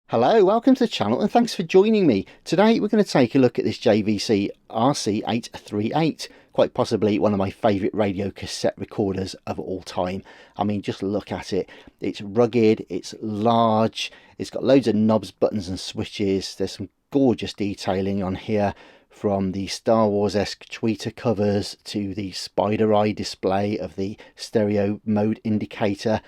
Hello, welcome to the channel and thanks for joining me. Today we're going to take a look at this JVC RC-838, quite possibly one of my favourite radio cassette recorders of all time. I mean, just look at it. It's rugged, it's large, it's got loads of knobs, buttons and switches. There's some gorgeous detailing on here, from the Star Wars-esque tweeter covers to the spider eye display of the stereo mode indicator.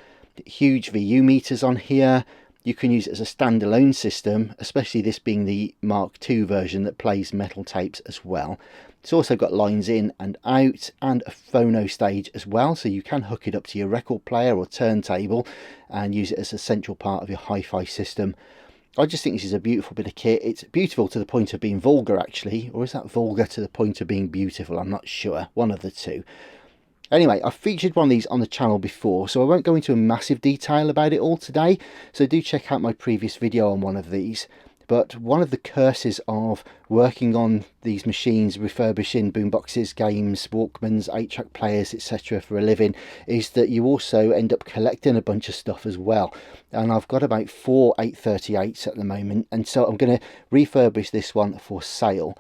Huge VU meters on here. You can use it as a standalone system, especially this being the Mark II version that plays metal tapes as well. It's also got lines in and out and a phono stage as well, so you can hook it up to your record player or turntable and use it as a central part of your hi-fi system. I just think this is a beautiful bit of kit. It's beautiful to the point of being vulgar actually, or is that vulgar to the point of being beautiful? I'm not sure, one of the two. Anyway, I've featured one of these on the channel before, so I won't go into a massive detail about it all today, so do check out my previous video on one of these. But one of the curses of working on these machines, refurbishing boomboxes, games, Walkmans, 8-track players, etc. for a living, is that you also end up collecting a bunch of stuff as well. And I've got about 4 838s at the moment, and so I'm going to refurbish this one for sale.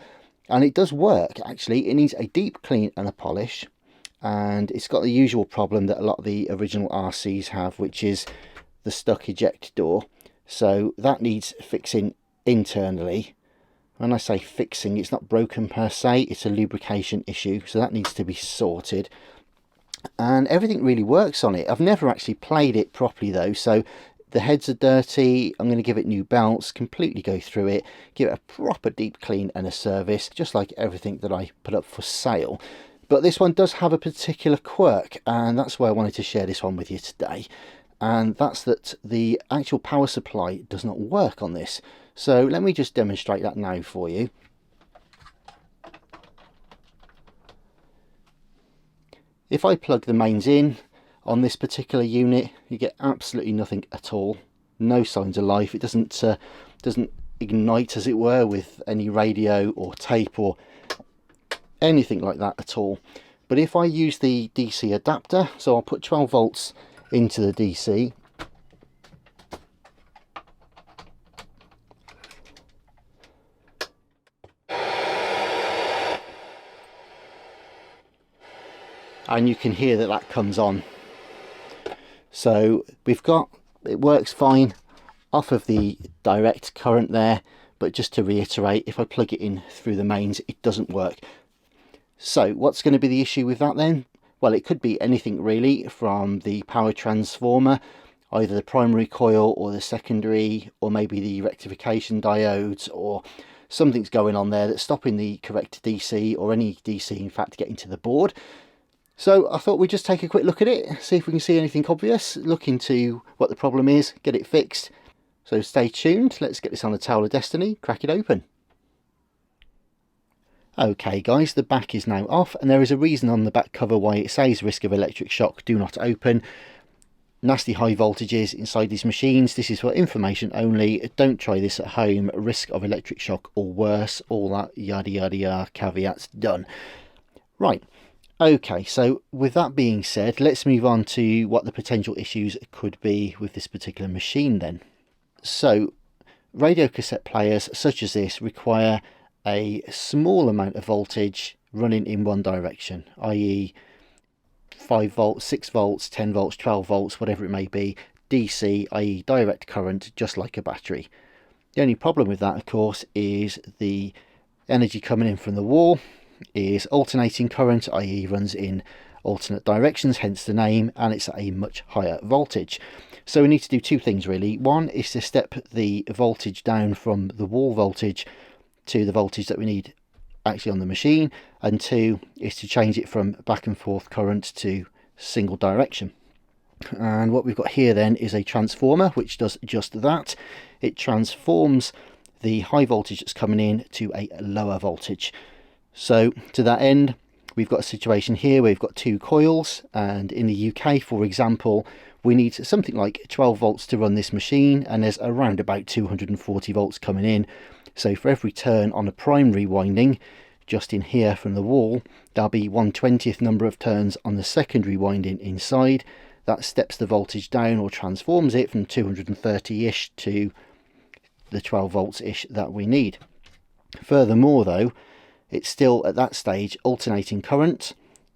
And it does work, actually. It needs a deep clean and a polish. And it's got the usual problem that a lot of the original RCs have, which is the stuck eject door. So that needs fixing internally. When I say fixing, it's not broken per se, it's a lubrication issue, so that needs to be sorted. And everything really works on it. I've never actually played it properly though, so the heads are dirty. I'm going to give it new belts, completely go through it, give it a proper deep clean and a service, just like everything that I put up for sale. But this one does have a particular quirk, and that's why I wanted to share this one with you today. And that's that the actual power supply does not work on this. So let me just demonstrate that now for you. If I plug the mains in on this particular unit, you get absolutely nothing at all. No signs of life. It doesn't ignite, as it were, with any radio or tape or anything like that at all. But if I use the DC adapter, so I'll put 12 volts into the DC, and you can hear that that comes on. So it works fine off of the direct current there, but just to reiterate, if I plug it in through the mains, it doesn't work. So what's going to be the issue with that then? Well, it could be anything really, from the power transformer, either the primary coil or the secondary, or maybe the rectification diodes, or something's going on there that's stopping the correct DC, or any DC in fact, getting to the board. So I thought we'd just take a quick look at it, see if we can see anything obvious, look into what the problem is, get it fixed. So stay tuned, let's get this on the Tower of Destiny, crack it open. Okay guys, the back is now off, and there is a reason on the back cover why it says risk of electric shock, do not open. Nasty high voltages inside these machines. This is for information only. Don't try this at home. Risk of electric shock or worse. All that yada yada yada caveats done. Right, okay, so with that being said, let's move on to what the potential issues could be with this particular machine then. So radio cassette players such as this require a small amount of voltage running in one direction, i.e. 5 volts, 6 volts, 10 volts, 12 volts, whatever it may be, DC, i.e. direct current, just like a battery. The only problem with that, of course, is the energy coming in from the wall is alternating current, i.e. runs in alternate directions, hence the name, and it's at a much higher voltage. So we need to do two things really. One is to step the voltage down from the wall voltage to the voltage that we need actually on the machine, and two is to change it from back and forth current to single direction. And what we've got here then is a transformer which does just that. It transforms the high voltage that's coming in to a lower voltage. So to that end, we've got a situation here where we've got two coils, and in the UK, for example, we need something like 12 volts to run this machine, and there's around about 240 volts coming in. So for every turn on a primary winding, just in here from the wall, there'll be 1/20th number of turns on the secondary winding inside. That steps the voltage down or transforms it from 230-ish to the 12 volts ish that we need. Furthermore though, it's still at that stage alternating current,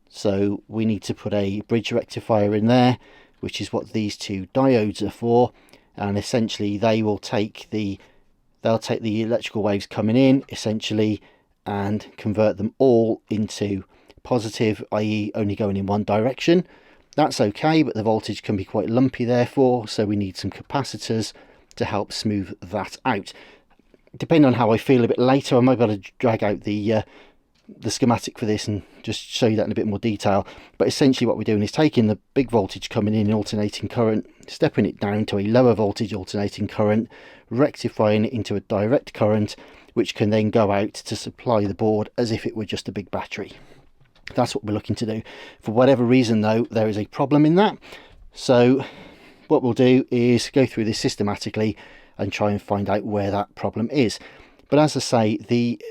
so we need to put a bridge rectifier in there, which is what these two diodes are for, and essentially they will take the electrical waves coming in essentially and convert them all into positive, i.e. only going in one direction. That's okay, but the voltage can be quite lumpy therefore, so we need some capacitors to help smooth that out. Depending on how I feel a bit later, I might be able to drag out the schematic for this and just show you that in a bit more detail. But essentially what we're doing is taking the big voltage coming in alternating current, stepping it down to a lower voltage alternating current, rectifying it into a direct current, which can then go out to supply the board as if it were just a big battery. That's what we're looking to do. For whatever reason though, there is a problem in that. So what we'll do is go through this systematically and try and find out where that problem is. But as I say, the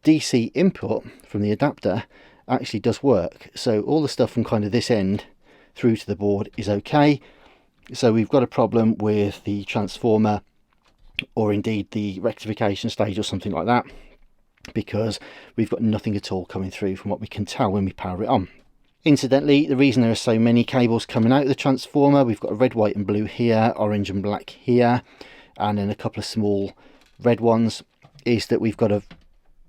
DC input from the adapter actually does work. So all the stuff from kind of this end through to the board is okay. So we've got a problem with the transformer, or indeed the rectification stage or something like that, because we've got nothing at all coming through from what we can tell when we power it on. Incidentally, the reason there are so many cables coming out of the transformer, we've got red, white and blue here, orange and black here, and then a couple of small red ones, is that we've got a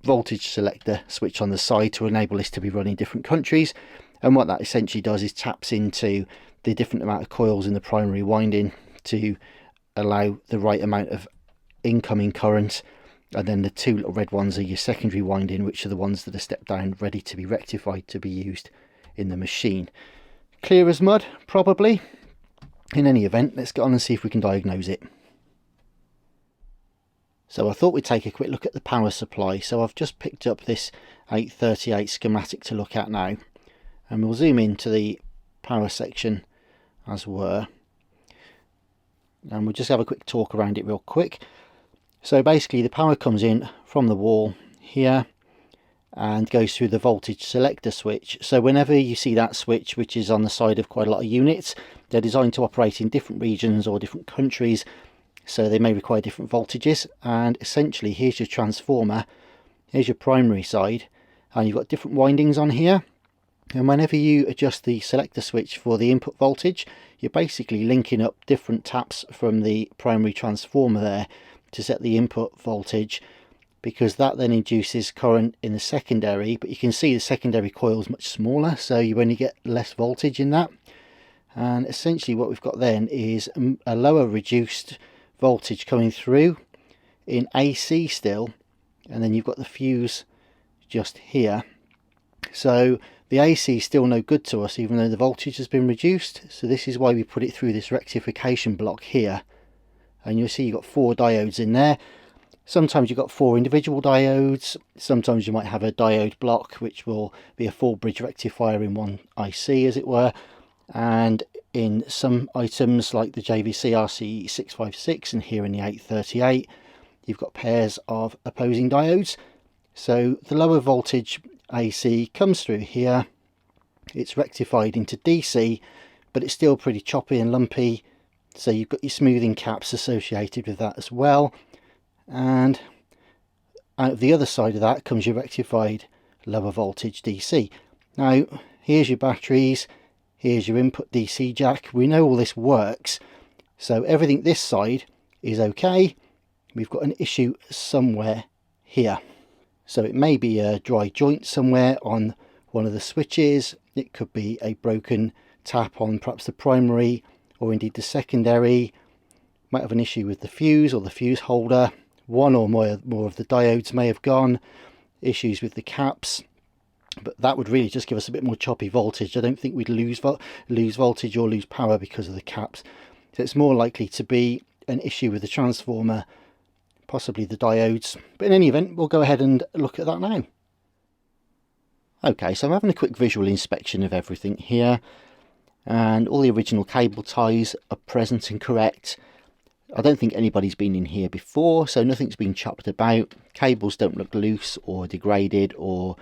voltage selector switch on the side to enable this to be run in different countries. And what that essentially does is taps into the different amount of coils in the primary winding to allow the right amount of incoming current, and then the two little red ones are your secondary winding, which are the ones that are stepped down ready to be rectified to be used in the machine. Clear as mud, probably. In any event, let's get on and see if we can diagnose it. So I thought we'd take a quick look at the power supply. So I've just picked up this 838 schematic to look at now, and we'll zoom into the power section as were, and we'll just have a quick talk around it real quick. So basically the power comes in from the wall here and goes through the voltage selector switch. So whenever you see that switch, which is on the side of quite a lot of units, they're designed to operate in different regions or different countries, so they may require different voltages. And essentially here's your transformer, here's your primary side, and you've got different windings on here. And whenever you adjust the selector switch for the input voltage, you're basically linking up different taps from the primary transformer there to set the input voltage, because that then induces current in the secondary. But you can see the secondary coil is much smaller, so you only get less voltage in that. And essentially what we've got then is a lower reduced voltage coming through in AC still, and then you've got the fuse just here. So the AC is still no good to us even though the voltage has been reduced. So this is why we put it through this rectification block here, and you'll see you've got 4 diodes in there. Sometimes you've got 4 individual diodes, sometimes you might have a diode block which will be a full bridge rectifier in one IC as it were. And in some items like the JVC RC-656 and here in the 838, you've got pairs of opposing diodes. So the lower voltage AC comes through here, it's rectified into DC, but it's still pretty choppy and lumpy, so you've got your smoothing caps associated with that as well. And out of the other side of that comes your rectified lower voltage DC. Now here's your batteries, here's your input DC jack. We know all this works, so everything this side is okay. We've got an issue somewhere here. So it may be a dry joint somewhere on one of the switches, it could be a broken tap on perhaps the primary or indeed the secondary, might have an issue with the fuse or the fuse holder, one or more of the diodes may have gone, issues with the caps, but that would really just give us a bit more choppy voltage. I don't think we'd lose voltage or lose power because of the caps, so it's more likely to be an issue with the transformer, possibly the diodes. But in any event, we'll go ahead and look at that now. Okay, so I'm having a quick visual inspection of everything here, and all the original cable ties are present and correct. I don't think anybody's been in here before, so nothing's been chopped about. Cables don't look loose or degraded or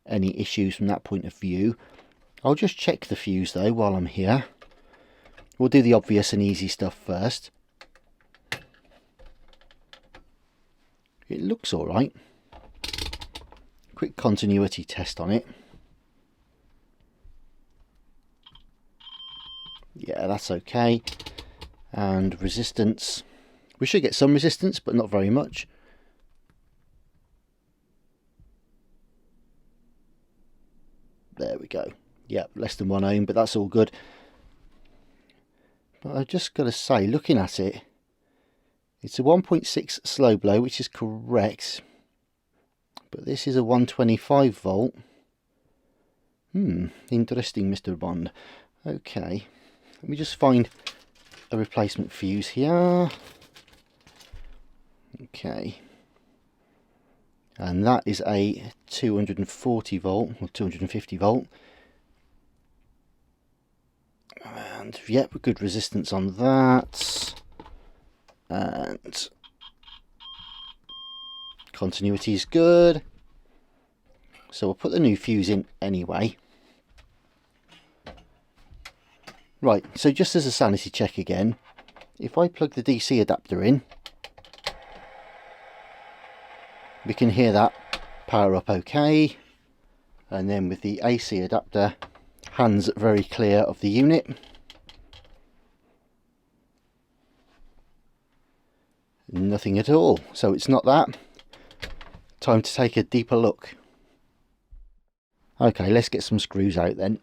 any issues from that point of view. I'll just check the fuse though while I'm here. We'll do the obvious and easy stuff first. it looks alright. Quick continuity test on it. Yeah, that's okay. And resistance, we should get some resistance, but not very much. There we go. Yeah, less than 1 ohm, but that's all good. But I've just got to say, looking at it, it's a 1.6 slow blow, which is correct. But this is a 125 volt. Interesting, Mr. Bond. Okay, let me just find a replacement fuse here. Okay. And that is a 240 volt, or 250 volt. And yep, good resistance on that. And continuity is good. So we'll put the new fuse in anyway. Right, so just as a sanity check again, if I plug the DC adapter in, we can hear that power up okay. And then with the AC adapter, hands very clear of the unit. Nothing at all, so it's not that. Time to take a deeper look. Okay, let's get some screws out then.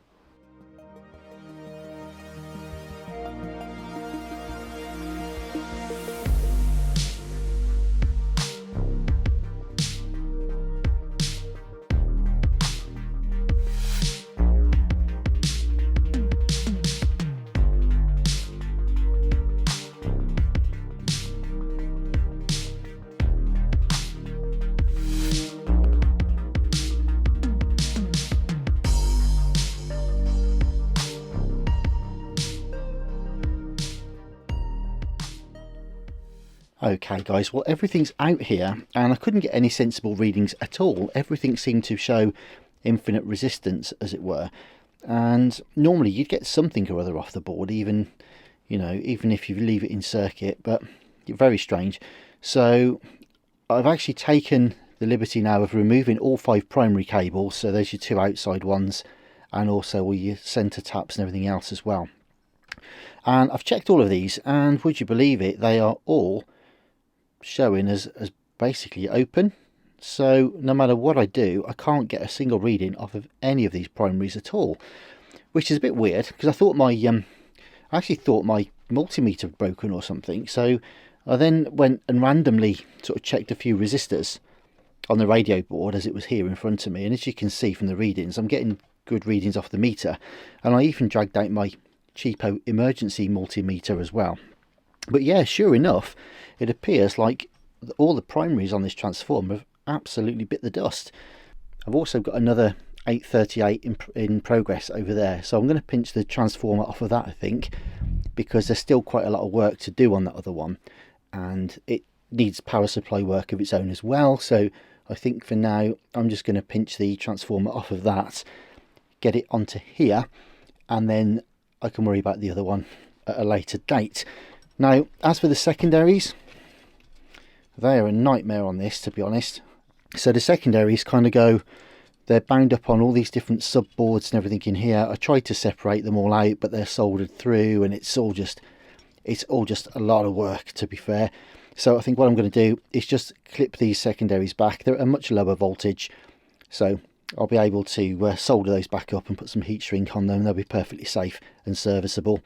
Okay guys, well everything's out here and I couldn't get any sensible readings at all. Everything seemed to show infinite resistance, as it were, and normally you'd get something or other off the board, even, you know, even if you leave it in circuit, but very strange. So I've actually taken the liberty now of removing all 5 primary cables, so there's your 2 outside ones and also all your center taps and everything else as well. And I've checked all of these, and would you believe it, they are all showing as basically open. So no matter what I do, I can't get a single reading off of any of these primaries at all, which is a bit weird, because I thought my I actually thought my multimeter had broken or something. So I then went and randomly sort of checked a few resistors on the radio board as it was here in front of me, and as you can see from the readings, I'm getting good readings off the meter, and I even dragged out my cheapo emergency multimeter as well. But yeah, sure enough, it appears like all the primaries on this transformer have absolutely bit the dust. I've also got another 838 in progress over there, so I'm going to pinch the transformer off of that, I think, because there's still quite a lot of work to do on that other one, and it needs power supply work of its own as well. So I think for now I'm just going to pinch the transformer off of that, get it onto here, and then I can worry about the other one at a later date. Now, as for the secondaries, they are a nightmare on this, to be honest. So the secondaries kind of go, they're bound up on all these different subboards and everything in here. I tried to separate them all out, but they're soldered through, and it's all just a lot of work, to be fair. So I think what I'm going to do is just clip these secondaries back. They're at a much lower voltage, so I'll be able to solder those back up and put some heat shrink on them. They'll be perfectly safe and serviceable.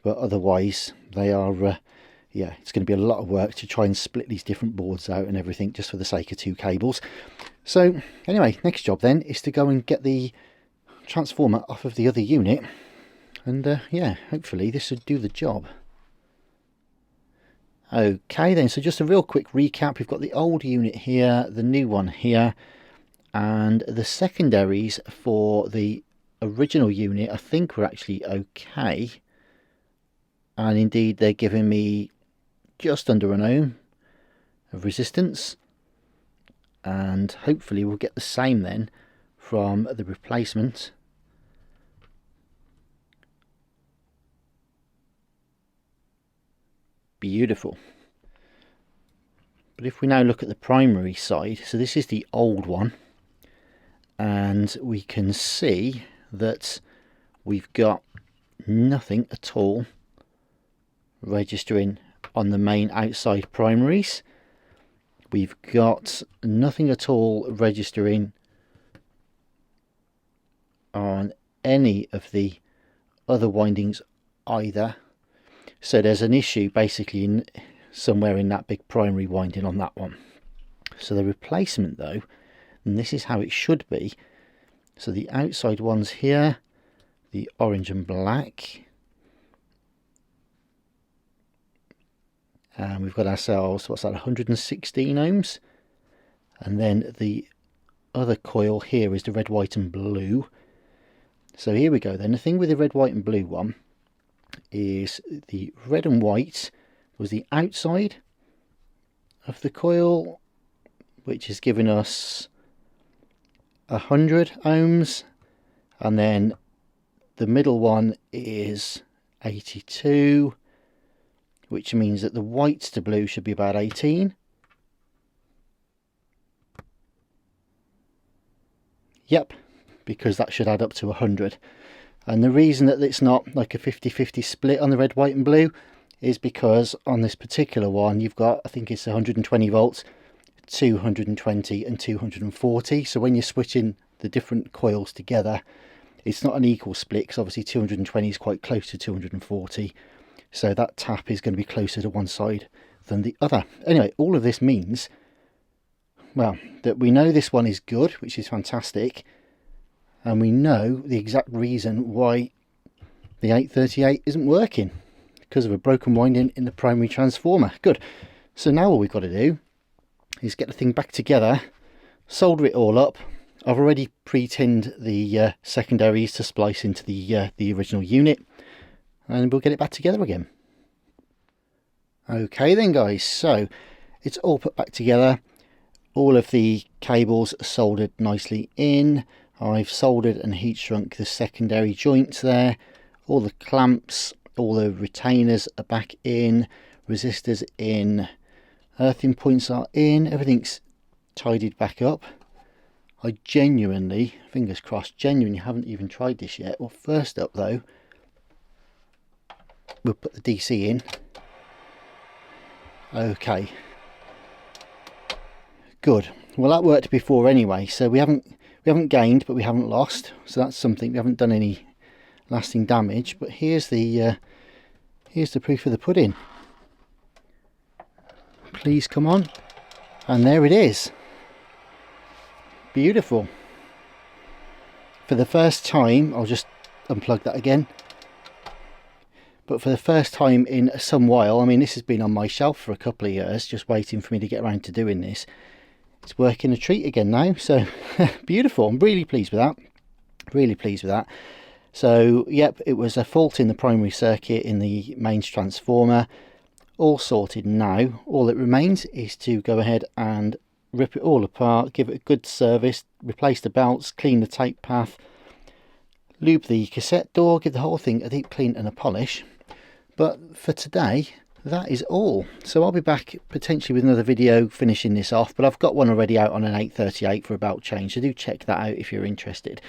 But otherwise, they are, yeah, it's going to be a lot of work to try and split these different boards out and everything, just for the sake of 2 cables. So anyway, next job then is to go and get the transformer off of the other unit, and yeah, hopefully this should do the job. Okay then, so just a real quick recap. We've got the old unit here, the new one here, and the secondaries for the original unit I think were actually okay. And indeed they're giving me just under an ohm of resistance, and hopefully we'll get the same then from the replacement. Beautiful. But if we now look at the primary side, so this is the old one, and we can see that we've got nothing at all registering on the main outside primaries. We've got nothing at all registering on any of the other windings either. So there's an issue basically somewhere in that big primary winding on that one. So the replacement though, and this is how it should be, so the outside ones here, the orange and black, and we've got ourselves, what's that, 116 ohms, and then the other coil here is the red, white and blue. So here we go then. The thing with the red, white and blue one is the red and white was the outside of the coil, which is giving us 100 ohms, and then the middle one is 82, which means that the white to blue should be about 18. Yep, because that should add up to 100. And the reason that it's not like a 50-50 split on the red, white and blue is because on this particular one you've got, I think it's 120 volts, 220 and 240. So when you're switching the different coils together, it's not an equal split, because obviously 220 is quite close to 240. So that tap is going to be closer to one side than the other. Anyway, all of this means, well, that we know this one is good, which is fantastic. And we know the exact reason why the 838 isn't working, because of a broken winding in the primary transformer. Good. So now all we've got to do is get the thing back together, solder it all up. I've already pre-tinned the secondaries to splice into the original unit, and we'll get it back together again. Okay then guys, so it's all put back together. All of the cables are soldered nicely in. I've soldered and heat shrunk the secondary joints there. All the clamps, all the retainers are back in, resistors in, earthing points are in, everything's tidied back up. I genuinely, fingers crossed, genuinely haven't even tried this yet. Well, first up though, we'll put the DC in. Okay. Good. Well, that worked before anyway, so we haven't gained, but we haven't lost. So that's something. We haven't done any lasting damage. But here's the proof of the pudding. Please come on. And there it is. Beautiful. For the first time, I'll just unplug that again. But for the first time in some while, I mean, this has been on my shelf for a couple of years, just waiting for me to get around to doing this. It's working a treat again now, so beautiful. I'm really pleased with that. Really pleased with that. So, yep, it was a fault in the primary circuit in the mains transformer. All sorted now. All that remains is to go ahead and rip it all apart, give it a good service, replace the belts, clean the tape path, lube the cassette door, give the whole thing a deep clean and a polish. But for today, that is all. So I'll be back potentially with another video finishing this off, but I've got one already out on an 838 for about change, so do check that out if you're interested.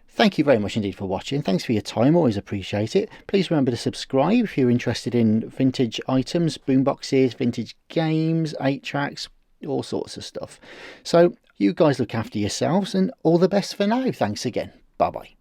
Thank you very much indeed for watching. Thanks for your time, always appreciate it. Please remember to subscribe if you're interested in vintage items, boomboxes, vintage games, 8-tracks, all sorts of stuff. So you guys look after yourselves, and all the best for now. Thanks again. Bye bye.